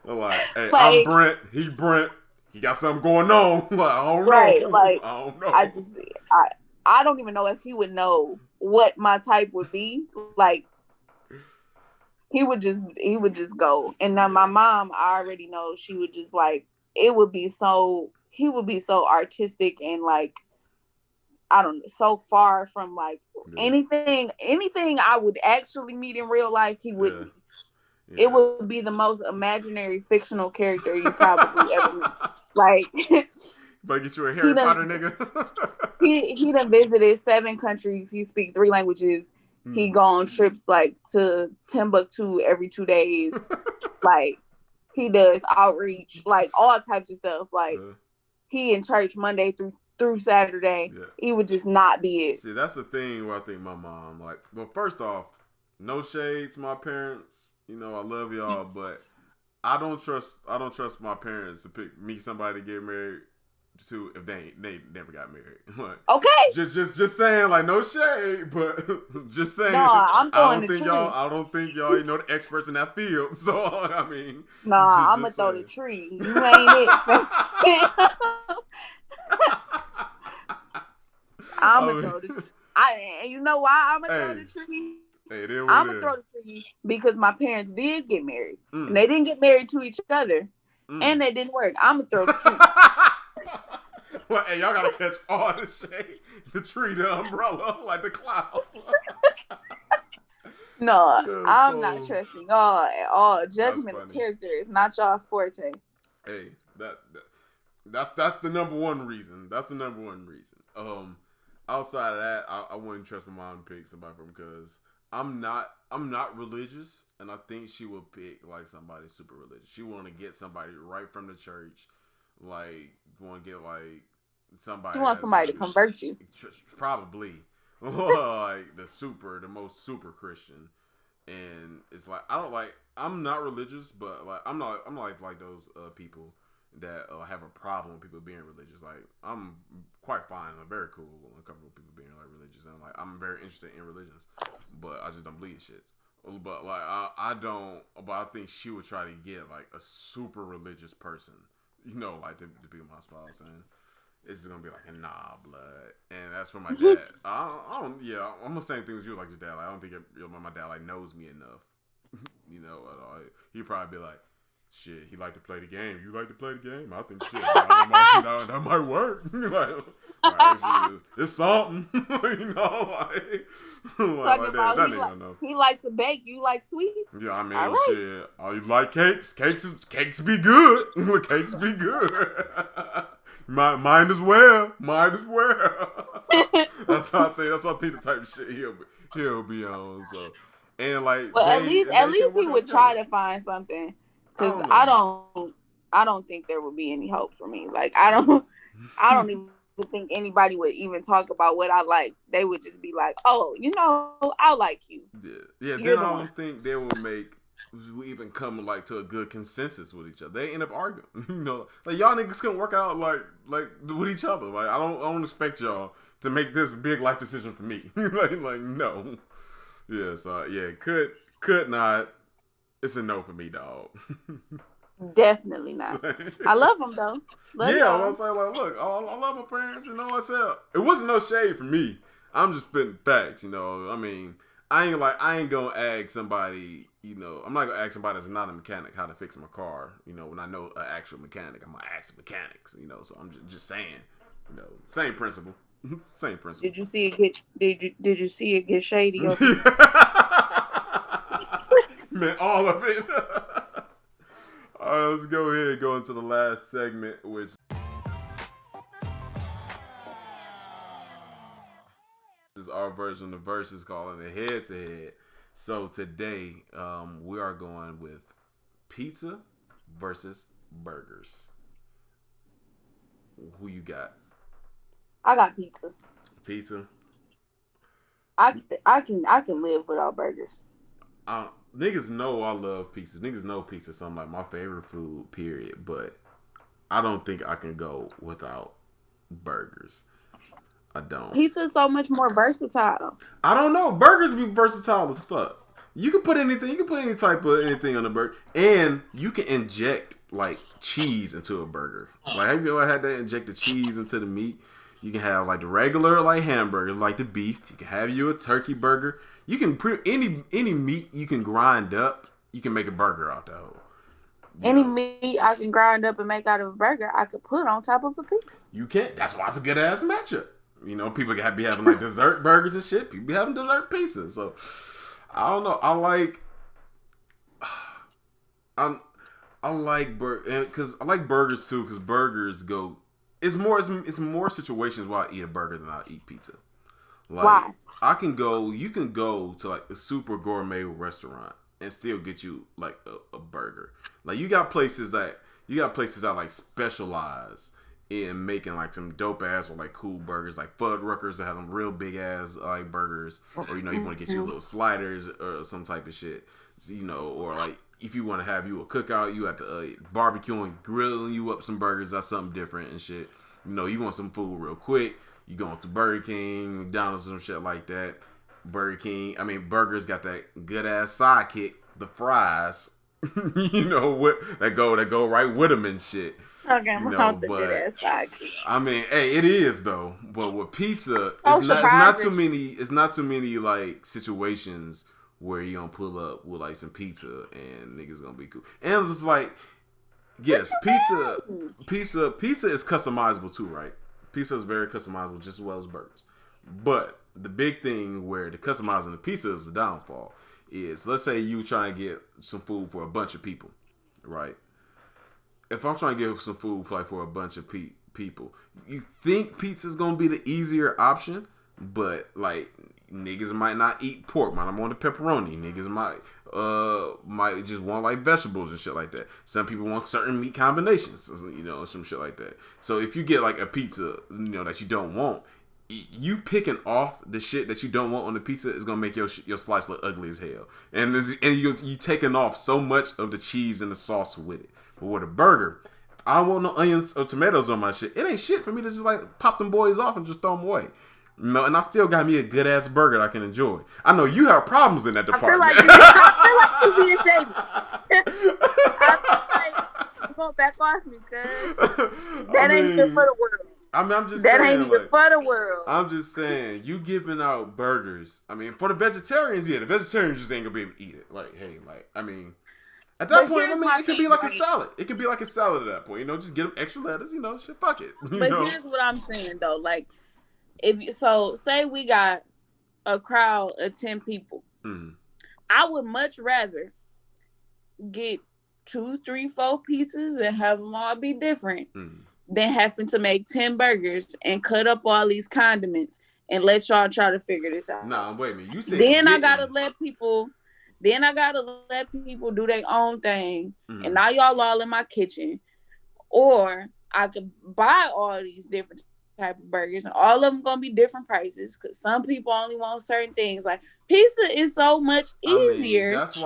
Like, hey, I'm Like, Brent. He Brent. He got something going on. Like, I don't right? know. Like, I don't know. I I don't even know if he would know what my type would be. Like, he would just go. And then my mom, I already know she would just like it would be so he would be so artistic and like I don't know, so far from like anything I would actually meet in real life, he wouldn't. Yeah. It would be the most imaginary fictional character you probably ever meet. Like Better get you a Harry Potter nigga. he done visited 7 countries. He speak 3 languages. He go on trips like to Timbuktu every 2 days. Like he does outreach, like all types of stuff. Like he in church Monday through Saturday. Yeah. He would just not be it. See, that's the thing where I think my mom, like, well, first off, no shades, my parents. You know, I love y'all, but I don't trust my parents to pick me somebody to get married to if they never got married. Like, okay. Just saying, like, no shade, but just saying. No, I'm throwing the tree. I don't think y'all you know the experts in that field. So I mean, I'm gonna throw the tree. You ain't it. I'm gonna throw the tree. And you know why I'm gonna throw the tree? Hey, I'm gonna throw the tree because my parents did get married, and they didn't get married to each other, and they didn't work. I'm gonna throw the tree. Well, hey, y'all gotta catch all the shade, the tree, the umbrella, like the clouds. No, I'm not trusting all judgment of character is not y'all forte. Hey, that's the number one reason. That's the number one reason. Outside of that, I wouldn't trust my mom to pick somebody from because I'm not religious, and I think she would pick like somebody super religious. She want to get somebody right from the church, like want to get like somebody. You want somebody to convert you? Probably, like the most super Christian, and it's like I'm not religious, but like I'm like those people that have a problem with people being religious. Like I'm quite fine. I'm very cool and comfortable with people being like religious, and like I'm very interested in religions, but I just don't believe shit. But like I don't. But I think she would try to get like a super religious person, you know, like to be my spouse, and it's just gonna be like a nah blood. And that's for my dad. I don't. Yeah, I'm the same thing as you, like your dad. Like I don't think my dad like knows me enough. You know, he'd probably be like, shit, he like to play the game. You like to play the game? I think shit, that might work. Like, it's something. You know, like that. He like to bake. You like sweet? Yeah, I mean, shit. Oh, you like cakes? Cakes be good. Cakes be good. Mine as well. That's how I think the type of shit he'll be on. So, and like, well, at least he would try to find something. Because I don't think there would be any hope for me. Like I don't even think anybody would even talk about what I like. They would just be like, "Oh, you know, I like you." Yeah. Then I don't think they will even come like to a good consensus with each other. They end up arguing. You know, like y'all niggas couldn't work out like with each other. Like I don't expect y'all to make this big life decision for me. like no. Yeah. So yeah, could not. It's a no for me, dog. Definitely not. I love them though. I was saying, like, look, I love my parents. You know what I said? It wasn't no shade for me. I'm just spitting facts. You know, I mean, I ain't gonna ask somebody. You know, I'm not gonna ask somebody that's not a mechanic how to fix my car. You know, when I know an actual mechanic, I'm gonna ask mechanics. You know, so I'm just saying. You know, same principle. Same principle. Did you see it get? Did you see it get shady? Over Man, all of it. All right, let's go ahead and go into the last segment, which is our version of the verses, calling it head to head. So today, we are going with pizza versus burgers. Who you got? I got pizza. Pizza. I can live without burgers. Niggas know I love pizza. Niggas know pizza is something like my favorite food, period. But I don't think I can go without burgers. I don't. Pizza is so much more versatile. I don't know. Burgers be versatile as fuck. You can put anything. You can put any type of anything on a burger, and you can inject like cheese into a burger. Like, have you ever had that injected cheese into the meat? You can have like the regular like hamburger, like the beef. You can have you a turkey burger. You can put any meat you can grind up. You can make a burger out that whole. Any meat I can grind up and make out of a burger, I could put on top of a pizza. You can. That's why it's a good ass matchup. You know, people be having like dessert burgers and shit. People be having dessert pizza. So I don't know. I like because I like burgers too. Because burgers go. It's more situations where I eat a burger than I eat pizza. Like, why? You can go to like a super gourmet restaurant and still get you like a burger. Like you got places that like specialize in making like some dope ass or like cool burgers, like Fuddruckers that have them real big ass like burgers, or you know you want to get you little sliders or some type of shit, so, you know, or like if you want to have you a cookout, you have to barbecue and grilling you up some burgers. That's something different and shit. You know, you want some food real quick. You going to Burger King, McDonald's, some shit like that. Burgers got that good ass sidekick, the fries. You know what that go right with them and shit. Okay, you know, but hey, it is though. But with pizza, it's not too many like situations where you gonna pull up with like some pizza and niggas gonna be cool. And it's just like, yes, pizza is customizable too, right? Pizza is very customizable just as well as burgers. But the big thing where the customizing the pizza is the downfall is, let's say you try and get some food for a bunch of people, right? If I'm trying to get some food for a bunch of people, you think pizza's gonna be the easier option, but like niggas might not eat pork, might not want the pepperoni. Niggas might just want like vegetables and shit like that. Some people want certain meat combinations, you know, some shit like that. So if you get like a pizza, you know, that you don't want, you picking off the shit that you don't want on the pizza is gonna make your slice look ugly as hell. And you taking off so much of the cheese and the sauce with it. But with a burger, I don't want no onions or tomatoes on my shit. It ain't shit for me to just like pop them boys off and just throw them away. You know, and I still got me a good ass burger that I can enjoy. I know you have problems in that department. I feel like you're being shady. You won't back off me, cuz. That ain't good for the world. I'm just that saying, ain't even for the world. I'm just saying, you giving out burgers. I mean, for the vegetarians, yeah, the vegetarians just ain't gonna be able to eat it. Like, hey, like, I mean, at that point, it could be like a salad. It could be like a salad at that point. You know, just get them extra lettuce. You know, shit, fuck it. Here's what I'm saying though, like, say we got a crowd of 10 people, I would much rather get 2, 3, 4 pizzas and have them all be different than having to make 10 burgers and cut up all these condiments and let y'all try to figure this out. Nah, wait a minute. You said I gotta let people do their own thing, and now y'all all in my kitchen. Or I could buy all these different type of burgers, and all of them gonna be different prices because some people only want certain things. Like pizza is so much easier. That's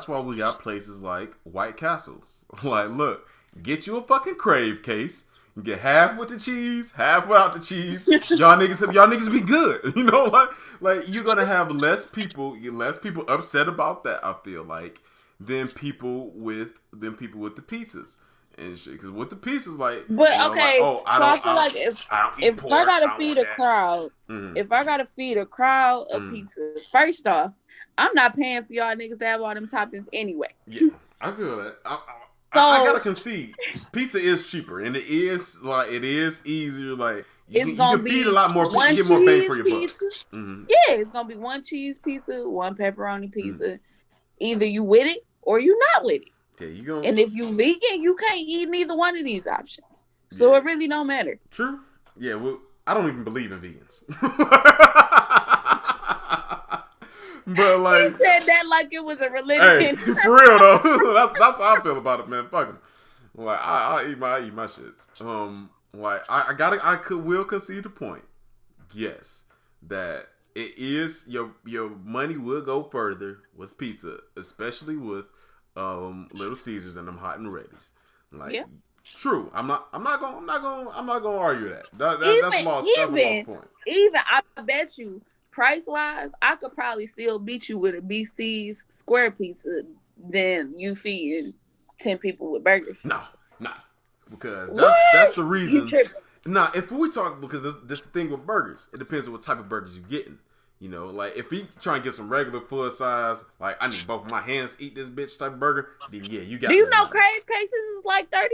why we got places like White Castles. Like, look, get you a fucking Crave case. You get half with the cheese, half without the cheese. Y'all niggas be good. You know what? Like, you're gonna have less people upset about that, I feel like, than people with the pizzas and shit. Because with the pizzas, like, but you know, okay, like, if I gotta feed a crowd, if I gotta feed a crowd of pizza, first off, I'm not paying for y'all niggas to have all them toppings anyway. Yeah, I feel that. I gotta concede, pizza is cheaper, and it is easier. Like, it's you gonna can be feed a lot more people, one get more bang cheese for your buck. pizza. Mm-hmm. Yeah, it's gonna be one cheese pizza, one pepperoni pizza. Either you with it or you not with it. Okay, you going and if you vegan, you can't eat neither one of these options. So it really don't matter. True. Yeah, well, I don't even believe in vegans. But like, he said that like it was a religion. Hey, for real though, that's how I feel about it, man. Fuck 'em. Like I eat my shits. Like I will concede the point. Yes, that it is your money will go further with pizza, especially with Little Caesars and them hot and readies. Like, true. I'm not gonna argue that. That's a lost point. Even I bet you, price wise, I could probably still beat you with a BC's square pizza than you feeding 10 people with burgers. Nah, because that's the reason. Nah, if we talk, because this thing with burgers, it depends on what type of burgers you're getting. You know, like if you try and get some regular full size, like I need both of my hands to eat this bitch type of burger, then yeah, you got. Do you know crave cases is like $30?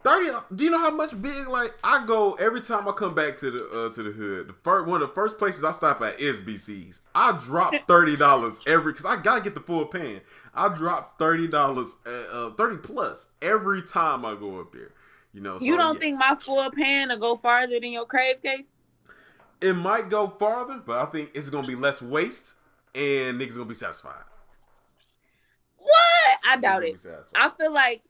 30. Do you know how much big? Like I go every time I come back to the hood. One of the first places I stop at is BC's. I drop $30 because I gotta get the full pan. I drop $30, 30 plus every time I go up there. You know, so you don't think my full pan will go farther than your crave case? It might go farther, but I think it's gonna be less waste and niggas gonna be satisfied. What? I doubt it. I feel like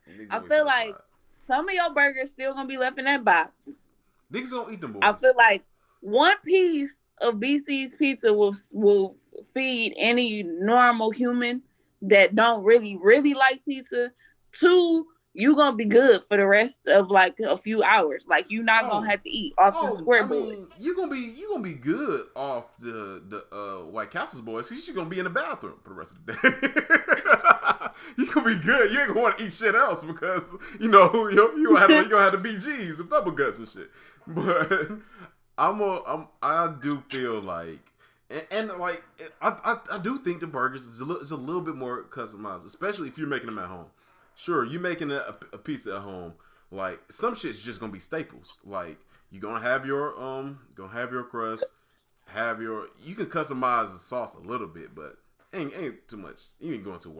some of your burgers still gonna be left in that box. Niggas gonna eat them boys. I feel like one piece of BC's pizza will feed any normal human that don't really like pizza. 2, you gonna be good for the rest of like a few hours. Like you're not gonna have to eat off the square boys. You gonna be good off the White Castle's boys. Cause you're gonna be in the bathroom for the rest of the day. You gonna be good. You ain't gonna want to eat shit else because you gonna have the BGs and bubble guts and shit. But I do feel like. And like I do think the burgers is a little bit more customized, especially if you're making them at home. Sure, you making a pizza at home. Like some shit's just gonna be staples. Like you're gonna have your crust, you can customize the sauce a little bit, but ain't too much. You ain't going too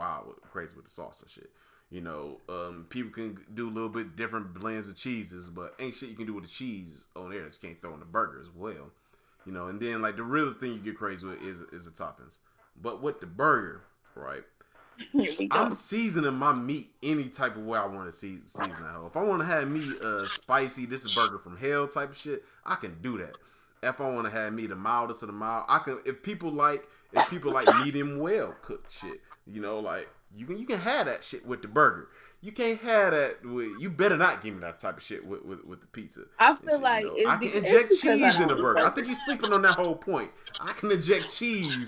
crazy with the sauce and shit. You know, people can do a little bit different blends of cheeses, but ain't shit you can do with the cheese on there that you can't throw in the burger as well. You know, and then like the real thing you get crazy with is the toppings. But with the burger, right? I'm seasoning my meat any type of way I want to season it. If I want to have me spicy, this is burger from hell type of shit, I can do that. If I want to have me the mildest of the mild, I can. If people like medium well cooked shit, you know, like you can have that shit with the burger. You can't have that with. You better not give me that type of shit with the pizza. I feel like I can inject cheese in the burger. I think you're sleeping on that whole point. I can inject cheese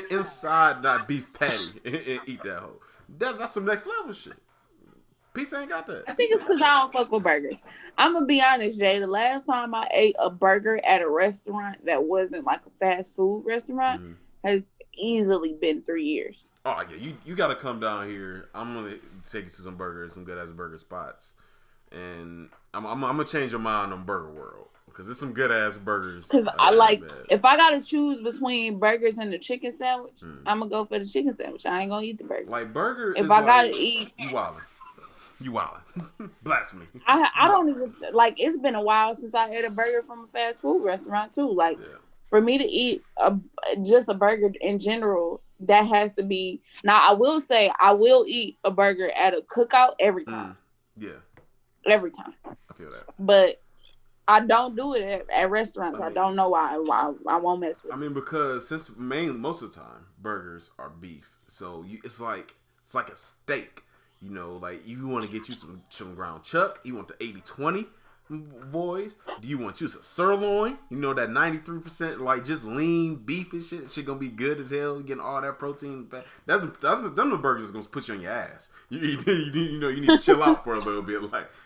inside that beef patty and eat that whole. That's some next level shit. Pizza ain't got that. I think it's because I don't fuck with burgers. I'm gonna be honest, Jay. The last time I ate a burger at a restaurant that wasn't like a fast food restaurant has easily been 3 years. Oh yeah, you gotta come down here. I'm gonna take you to some good ass burger spots, and I'm gonna change your mind on Burger World because there's some good ass burgers. Because I like if I gotta choose between burgers and the chicken sandwich, I'm gonna go for the chicken sandwich. I ain't gonna eat the burger. Like burger, if I gotta eat, you wildin', blasphemy. I don't even like. It's been a while since I ate a burger from a fast food restaurant too. Like. Yeah. For me to eat just a burger in general, that has to be. Now, I will say I will eat a burger at a cookout every time. Yeah. Every time. I feel that. But I don't do it at restaurants. I don't know why I won't mess with it. I mean, because most of the time, burgers are beef. So it's like a steak. You know, like you want to get you some ground chuck. You want the 80-20. Boys, do you want you some sirloin? You know that 93% like just lean beef and shit. Shit gonna be good as hell. Getting all that protein. Them the burgers is gonna put you on your ass. You need to chill out for a little bit.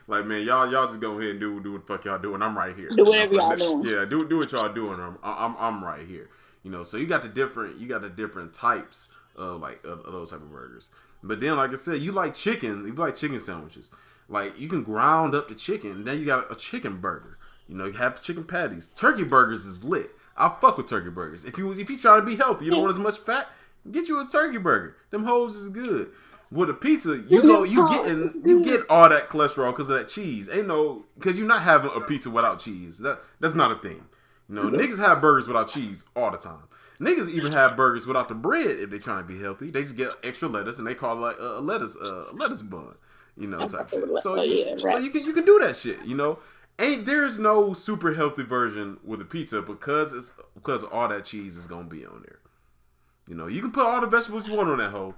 Like man, y'all just go ahead and do what the fuck y'all doing. I'm right here. Do whatever y'all doing. Yeah, do what y'all doing. I'm right here. You know, so you got the different types of those type of burgers. But then, like I said, you like chicken. You like chicken sandwiches. Like, you can ground up the chicken, then you got a chicken burger. You know, you have chicken patties. Turkey burgers is lit. I fuck with turkey burgers. If you try to be healthy, you don't want as much fat, get you a turkey burger. Them hoes is good. With a pizza, you get all that cholesterol because of that cheese. Because you're not having a pizza without cheese. That's not a thing. You know, niggas have burgers without cheese all the time. Niggas even have burgers without the bread if they trying to be healthy. They just get extra lettuce and they call it like a lettuce bun, you know, type shit. So you can do that shit, you know. There's no super healthy version with a pizza because all that cheese is gonna be on there. You know, you can put all the vegetables you want on that hoe.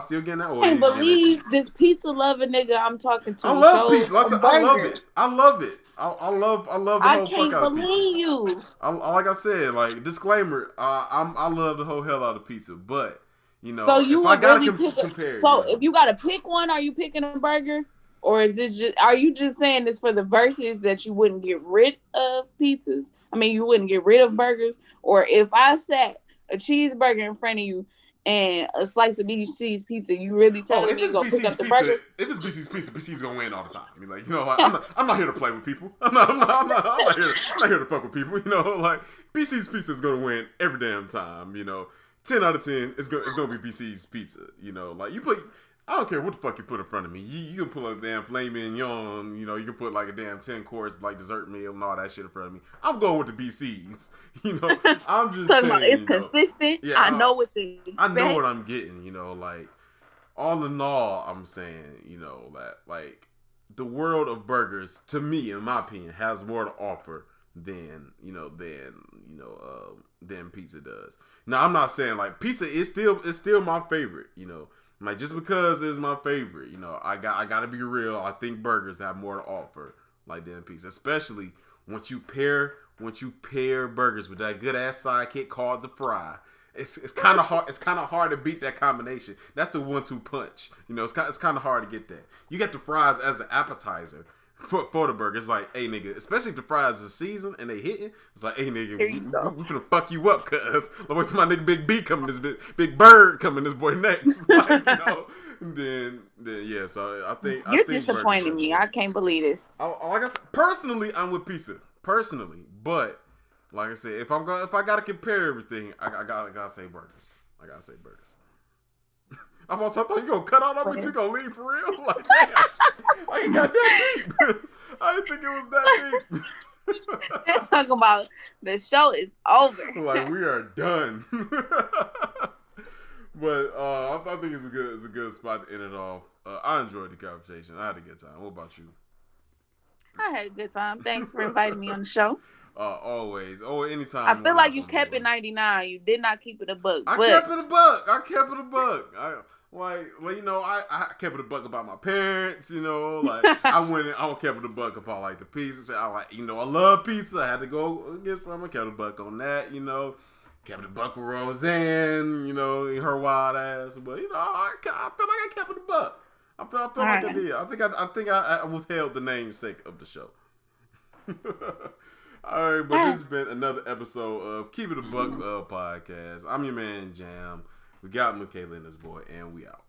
Still getting that oil. I can't believe this pizza loving nigga I'm talking to. I love pizza. I love it. I love it. I love the whole fuck out of pizza. I can't believe you. Like I said, like disclaimer, I love the whole hell out of pizza, but you know, so you if I gotta compare, if you gotta pick one, are you picking a burger, or is this are you just saying this for the verses that you wouldn't get rid of pizzas? I mean, you wouldn't get rid of burgers, or if I sat a cheeseburger in front of you and a slice of BC's pizza, you really telling me you gonna pick up the burger? If it's BC's pizza, BC's gonna win all the time. I mean, like, you know, like, I'm not here to play with people. I'm not here to fuck with people. You know, like BC's pizza is gonna win every damn time. You know, 10 out of 10, it's gonna be BC's pizza. You know, like I don't care what the fuck you put in front of me. You can put a damn filet mignon, you know, you can put like a damn 10-course like dessert meal and all that shit in front of me. I'm going with the BC's. You know, I'm just saying. It's consistent. Yeah, I know what they expect. I know what I'm getting, you know, like all in all, I'm saying, you know, that like the world of burgers, to me, in my opinion, has more to offer than pizza does. Now, I'm not saying like pizza is still my favorite, you know. Like, just because it's my favorite, you know, I gotta be real. I think burgers have more to offer, like, than pizza. Especially once you pair burgers with that good ass sidekick called the fry. It's kind of hard. It's kind of hard to beat that combination. That's the 1-2 punch. You know, it's kind of hard to get that. You get the fries as an appetizer for the burger. It's like, hey nigga, especially if the fries is seasoned and they hitting, it's like, hey nigga, we finna fuck you up, cuz. Like, wait till my nigga Big B coming, this big bird coming, this boy next. Like, you know, and then yeah. So I think you're disappointing me. I can't believe this. Like I said, personally, I'm with pizza. Personally, but like I said, if I gotta compare everything, I gotta say burgers. I gotta say burgers. I thought you gonna cut out on me too, gonna leave for real? Like, damn, I ain't got that deep. I didn't think it was that deep. They're talking about the show is over. Like, we are done. But I think it's a good spot to end it off. I enjoyed the conversation. I had a good time. What about you? I had a good time. Thanks for inviting me on the show. Always. Anytime. I feel like you kept it 99. You did not keep it a buck. I kept it a buck. You know, I kept it a buck about my parents, you know, like, I kept it a buck about, like, the pizza. I love pizza. I had to go get some. I kept it a buck on that, you know. Kept it a buck with Roseanne, you know, her wild ass. But, you know, I feel like I kept it a buck. I feel like I did. I think I withheld the namesake of the show. All right, but this has been another episode of Keep It a Buck podcast. I'm your man, Jamm. We got Micalah and this boy, and we out.